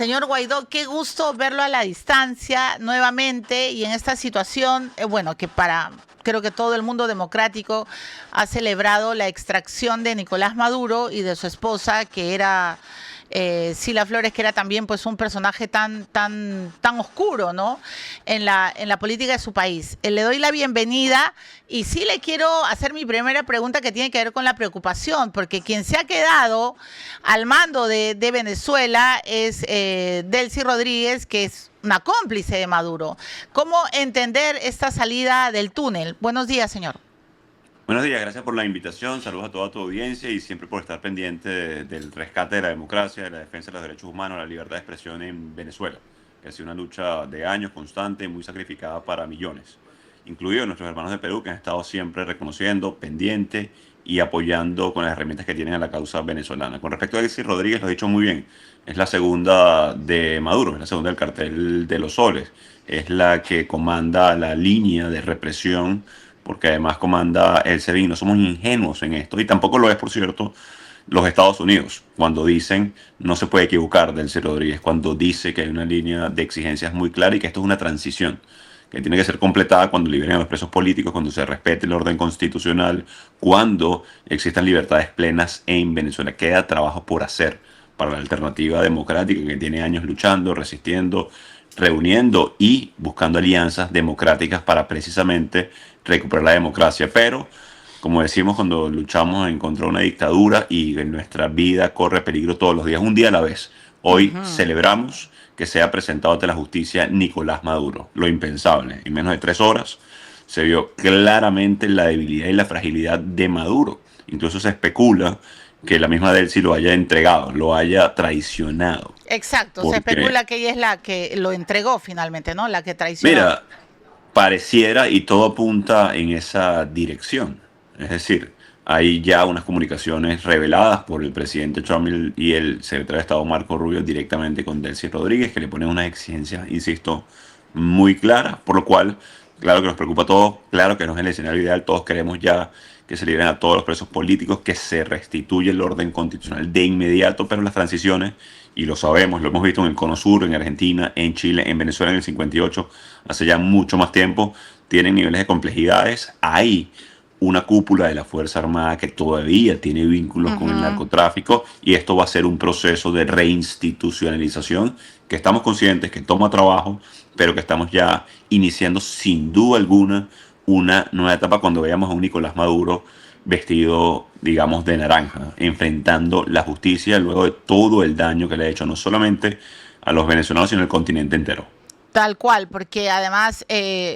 Señor Guaidó, qué gusto verlo a la distancia nuevamente y en esta situación, bueno, creo que todo el mundo democrático ha celebrado la extracción de Nicolás Maduro y de su esposa, que era Sila Flores, que era también pues un personaje tan oscuro, ¿no? En la política de su país. Le doy la bienvenida y sí le quiero hacer mi primera pregunta, que tiene que ver con la preocupación, porque quien se ha quedado al mando de Venezuela es Delcy Rodríguez, que es una cómplice de Maduro. ¿Cómo entender esta salida del túnel? Buenos días, señor. Buenos días, gracias por la invitación, saludos a toda tu audiencia y siempre por estar pendiente del rescate de la democracia, de la defensa de los derechos humanos, la libertad de expresión en Venezuela, que ha sido una lucha de años constante y muy sacrificada para millones, incluidos nuestros hermanos de Perú, que han estado siempre reconociendo, pendiente y apoyando con las herramientas que tienen a la causa venezolana. Con respecto a Delcy Rodríguez, lo ha dicho muy bien, es la segunda de Maduro, es la segunda del cartel de los soles, es la que comanda la línea de represión, porque además comanda el SEBIN. No somos ingenuos en esto, y tampoco lo es, por cierto, los Estados Unidos, cuando dicen, no se puede equivocar Delcy Rodríguez, cuando dice que hay una línea de exigencias muy clara y que esto es una transición, que tiene que ser completada cuando liberen a los presos políticos, cuando se respete el orden constitucional, cuando existan libertades plenas en Venezuela. Queda trabajo por hacer para la alternativa democrática que tiene años luchando, resistiendo, reuniendo y buscando alianzas democráticas para precisamente recuperar la democracia. Pero, como decimos cuando luchamos en contra de una dictadura y en nuestra vida corre peligro todos los días, un día a la vez. Hoy celebramos que sea presentado ante la justicia Nicolás Maduro. Lo impensable. En menos de 3 horas se vio claramente la debilidad y la fragilidad de Maduro. Incluso se especula que la misma Delcy lo haya entregado, lo haya traicionado. Exacto, se Porque, especula que ella es la que lo entregó finalmente, ¿no? La que traicionó. mira, pareciera y todo apunta en esa dirección. Es decir, hay ya unas comunicaciones reveladas por el presidente Trump y el secretario de Estado Marco Rubio directamente con Delcy Rodríguez, que le ponen unas exigencias, insisto, muy claras, por lo cual, claro que nos preocupa a todos, claro que no es el escenario ideal, todos queremos ya que se liberen a todos los presos políticos, que se restituya el orden constitucional de inmediato, pero las transiciones, y lo sabemos, lo hemos visto en el Cono Sur, en Argentina, en Chile, en Venezuela en el 58, hace ya mucho más tiempo, tienen niveles de complejidades. Hay una cúpula de la Fuerza Armada que todavía tiene vínculos con el narcotráfico, y esto va a ser un proceso de reinstitucionalización que estamos conscientes que toma trabajo, pero que estamos ya iniciando sin duda alguna una nueva etapa cuando veamos a un Nicolás Maduro vestido, digamos, de naranja, enfrentando la justicia luego de todo el daño que le ha hecho no solamente a los venezolanos, sino al continente entero. Tal cual, porque además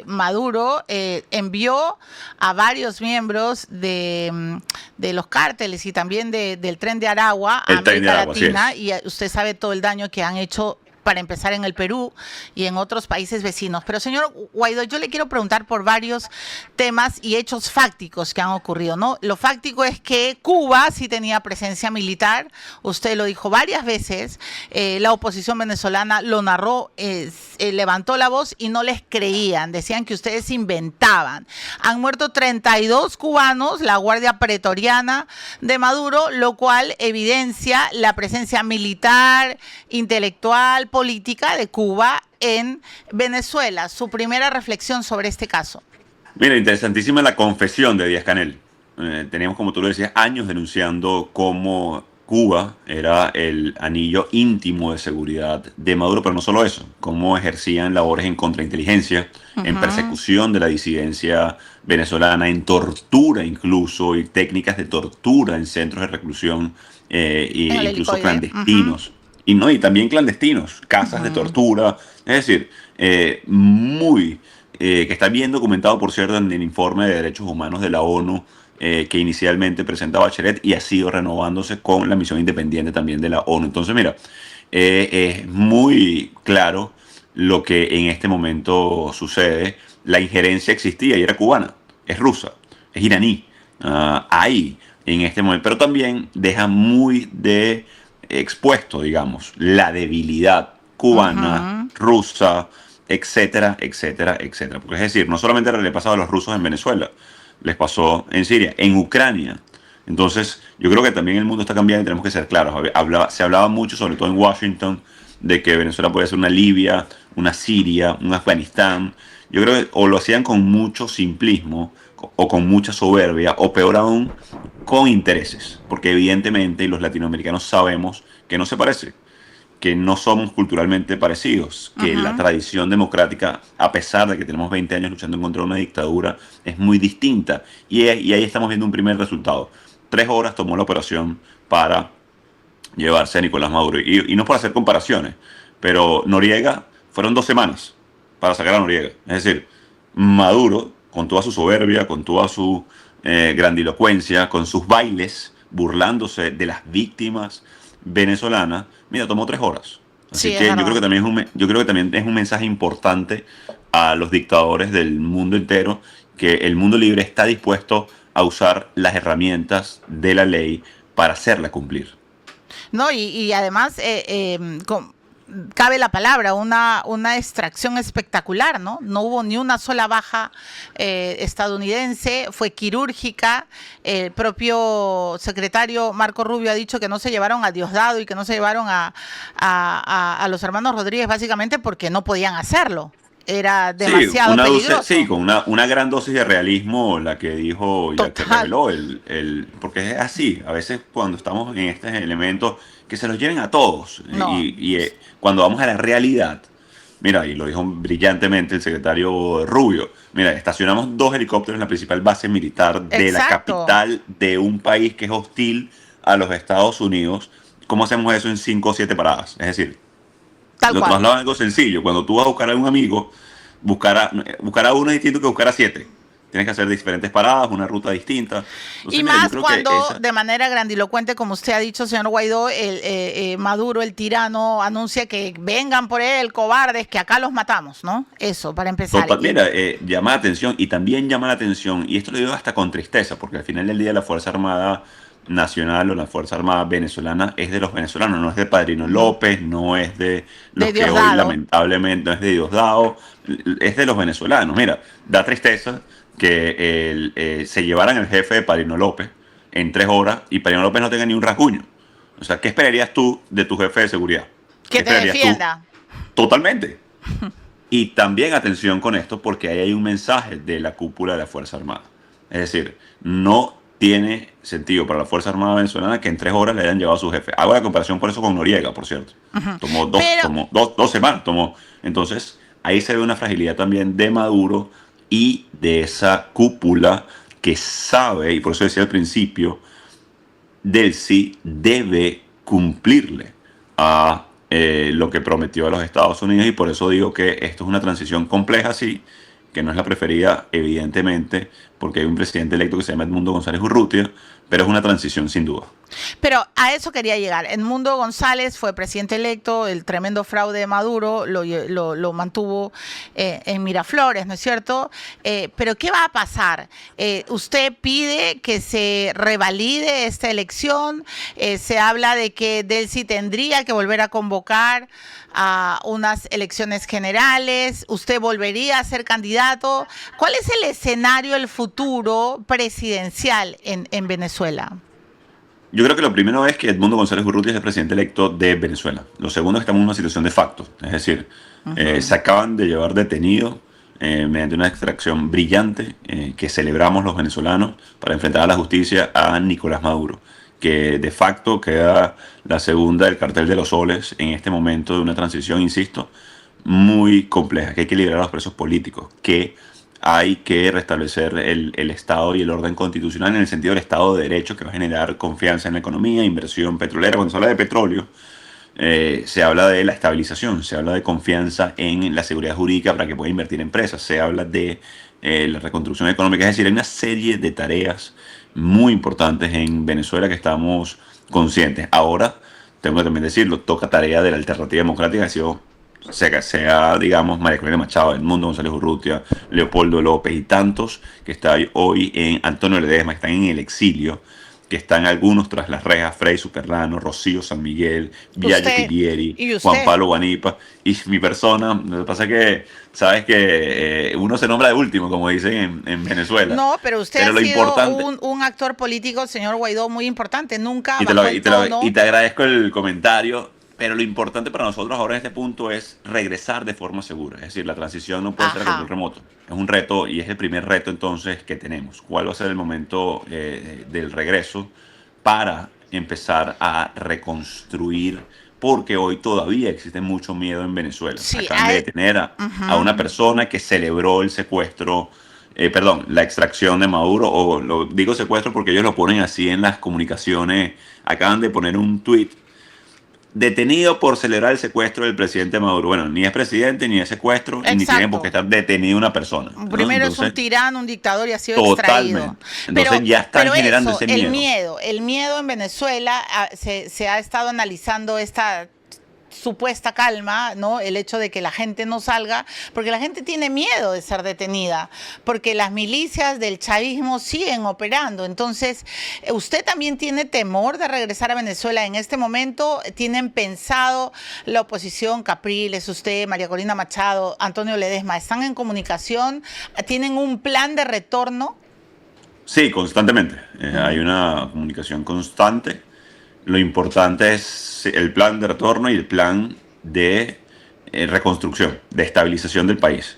Maduro envió a varios miembros de los cárteles y también del Tren de Aragua a El tren de América Aragua, así Latina, es. y usted sabe todo el daño que han hecho, para empezar, en el Perú y en otros países vecinos. Pero, señor Guaidó, yo le quiero preguntar por varios temas y hechos fácticos que han ocurrido, ¿no? Lo fáctico es que Cuba sí tenía presencia militar, usted lo dijo varias veces, la oposición venezolana lo narró, levantó la voz y no les creían, decían que ustedes inventaban. Han muerto 32 cubanos, la Guardia Pretoriana de Maduro, lo cual evidencia la presencia militar, intelectual, política de Cuba en Venezuela. Su primera reflexión sobre este caso. Mira, interesantísima la confesión de Díaz-Canel. Teníamos, como tú lo decías, años denunciando cómo Cuba era el anillo íntimo de seguridad de Maduro, pero no solo eso, cómo ejercían labores en contrainteligencia, en persecución de la disidencia venezolana, en tortura incluso, y técnicas de tortura en centros de reclusión, e En el incluso helicoide. clandestinos. Y no, y también clandestinos, casas de tortura, es decir, que está bien documentado, por cierto, en el informe de derechos humanos de la ONU, que inicialmente presentaba Bachelet y ha sido renovándose con la misión independiente también de la ONU. Entonces, mira, es muy claro lo que en este momento sucede. La injerencia existía y era cubana, es rusa, es iraní. Ahí, en este momento, pero también deja muy de expuesto, digamos, la debilidad cubana, rusa, etcétera, etcétera, etcétera. Porque es decir, no solamente le pasaba a los rusos en Venezuela, les pasó en Siria, en Ucrania. Entonces, yo creo que también el mundo está cambiando y tenemos que ser claros. Se hablaba mucho, sobre todo en Washington, de que Venezuela puede ser una Libia, una Siria, un Afganistán. Yo creo que o lo hacían con mucho simplismo o con mucha soberbia, o peor aún, con intereses. Porque evidentemente los latinoamericanos sabemos que no se parece, que no somos culturalmente parecidos, que la tradición democrática, a pesar de que tenemos 20 años luchando en contra de una dictadura, es muy distinta. Y ahí estamos viendo un primer resultado. 3 horas tomó la operación para llevarse a Nicolás Maduro. Y no por hacer comparaciones, pero Noriega fueron 2 semanas para sacar a Noriega. Es decir, Maduro, con toda su soberbia, con toda su grandilocuencia, con sus bailes, burlándose de las víctimas venezolanas, mira, tomó 3 horas. Así Sí, es que yo verdad. creo que también yo creo que también es un mensaje importante a los dictadores del mundo entero, que el mundo libre está dispuesto a usar las herramientas de la ley para hacerla cumplir. No, y además cabe la palabra, una extracción espectacular, ¿no? No hubo ni una sola baja estadounidense, fue quirúrgica. El propio secretario Marco Rubio ha dicho que no se llevaron a Diosdado y que no se llevaron a los hermanos Rodríguez básicamente porque no podían hacerlo. Era Sí, demasiado sí, peligroso. con una gran dosis de realismo la que dijo y la que Total. reveló porque es así, a veces cuando estamos en estos elementos que se los lleven a todos No. cuando vamos a la realidad, mira, y lo dijo brillantemente el secretario Rubio, mira, estacionamos 2 helicópteros en la principal base militar de la Exacto. capital de un país que es hostil a los Estados Unidos. ¿Cómo hacemos eso en 5 o 7 paradas? Es decir, Tal lo cual. traslado a algo sencillo. Cuando tú vas a buscar a un amigo, buscar a uno es distinto que buscar a 7. Tienes que hacer diferentes paradas, una ruta distinta. Y Entonces, mira, yo más creo que cuando esa... de manera grandilocuente, como usted ha dicho, señor Guaidó, Maduro, el tirano, anuncia que vengan por él, cobardes, que acá los matamos, ¿no? Eso, para empezar. Mira, llama la atención y también llama la atención, y esto lo digo hasta con tristeza, porque al final del día la Fuerza Armada Nacional o la Fuerza Armada venezolana es de los venezolanos, no es de Padrino No, López, no es de de los que hoy Diosdado. lamentablemente, no es de Diosdado, es de los venezolanos. Mira, da tristeza que se llevaran el jefe de Padrino López en 3 horas y Padrino López no tenga ni un rasguño. O sea, ¿qué esperarías tú de tu jefe de seguridad? ¿Qué Que te esperarías tú? defienda. Totalmente. Y también atención con esto porque ahí hay un mensaje de la cúpula de la Fuerza Armada. Es decir, no tiene sentido para la Fuerza Armada venezolana que en 3 horas le hayan llevado a su jefe. Hago la comparación por eso con Noriega, por cierto. Pero, Tomó 2 semanas. Entonces, ahí se ve una fragilidad también de Maduro y de esa cúpula que sabe, y por eso decía al principio, Delcy debe cumplirle a lo que prometió a los Estados Unidos, y por eso digo que esto es una transición compleja, sí, que no es la preferida, evidentemente, porque hay un presidente electo que se llama Edmundo González Urrutia, pero es una transición sin duda. Pero a eso quería llegar. Edmundo González fue presidente electo, el tremendo fraude de Maduro lo mantuvo en Miraflores, ¿no es cierto? Pero ¿qué va a pasar? Usted pide que se revalide esta elección, se habla de que Delcy tendría que volver a convocar a unas elecciones generales, usted volvería a ser candidato. ¿Cuál es el escenario, el futuro presidencial en Venezuela? Yo creo que lo primero es que Edmundo González Urrutia es el presidente electo de Venezuela. Lo segundo es que estamos en una situación de facto. Es decir, se acaban de llevar detenido mediante una extracción brillante que celebramos los venezolanos para enfrentar a la justicia a Nicolás Maduro, que de facto queda la segunda del cartel de los soles en este momento de una transición, insisto, muy compleja, que hay que liberar a los presos políticos, que hay que restablecer el Estado y el orden constitucional en el sentido del Estado de Derecho, que va a generar confianza en la economía, inversión petrolera. Cuando se habla de petróleo, se habla de la estabilización, se habla de confianza en la seguridad jurídica para que pueda invertir empresas, se habla de la reconstrucción económica. Es decir, hay una serie de tareas muy importantes en Venezuela que estamos conscientes. Ahora, tengo que también decirlo, toca tarea de la alternativa democrática, que ha sido sea, digamos, María Corina Machado, Edmundo González Urrutia, Leopoldo López y tantos que están hoy en Antonio Ledesma, que están en el exilio, que están algunos tras las rejas, Frei Superlano, Rocío San Miguel, Vialle Usted Pilieri, y Juan usted. Pablo Guanipa, y mi persona. Lo que pasa es que, sabes que uno se nombra de último, como dicen en Venezuela, No, pero usted pero ha lo sido importante, un actor político, señor Guaidó, muy importante. Nunca y bajó el tono. te agradezco el comentario, Pero lo importante para nosotros ahora en este punto es regresar de forma segura. Es decir, la transición no puede ser a control Ajá. remoto. Es un reto y es el primer reto entonces que tenemos. ¿Cuál va a ser el momento del regreso para empezar a reconstruir? Porque hoy todavía existe mucho miedo en Venezuela. Sí, Acaban de detener a una persona que celebró el secuestro, perdón, la extracción de Maduro, o lo digo secuestro porque ellos lo ponen así en las comunicaciones. Acaban de poner un tuit: detenido por celebrar el secuestro del presidente Maduro. Bueno, ni es presidente, ni es secuestro, y ni tiene por qué exacto. estar detenido una persona, ¿no? Primero es un Entonces, tirano, un dictador y ha sido extraído. totalmente. Entonces ya están Pero generando eso, ese miedo. el miedo en Venezuela, se ha estado analizando esta supuesta calma, ¿no? El hecho de que la gente no salga, porque la gente tiene miedo de ser detenida, porque las milicias del chavismo siguen operando. Entonces, ¿usted también tiene temor de regresar a Venezuela en este momento? ¿Tienen pensado la oposición, Capriles, usted, María Corina Machado, Antonio Ledesma, están en comunicación? ¿Tienen un plan de retorno? Sí, constantemente. Hay una comunicación constante. Lo importante es el plan de retorno y el plan de reconstrucción, de estabilización del país.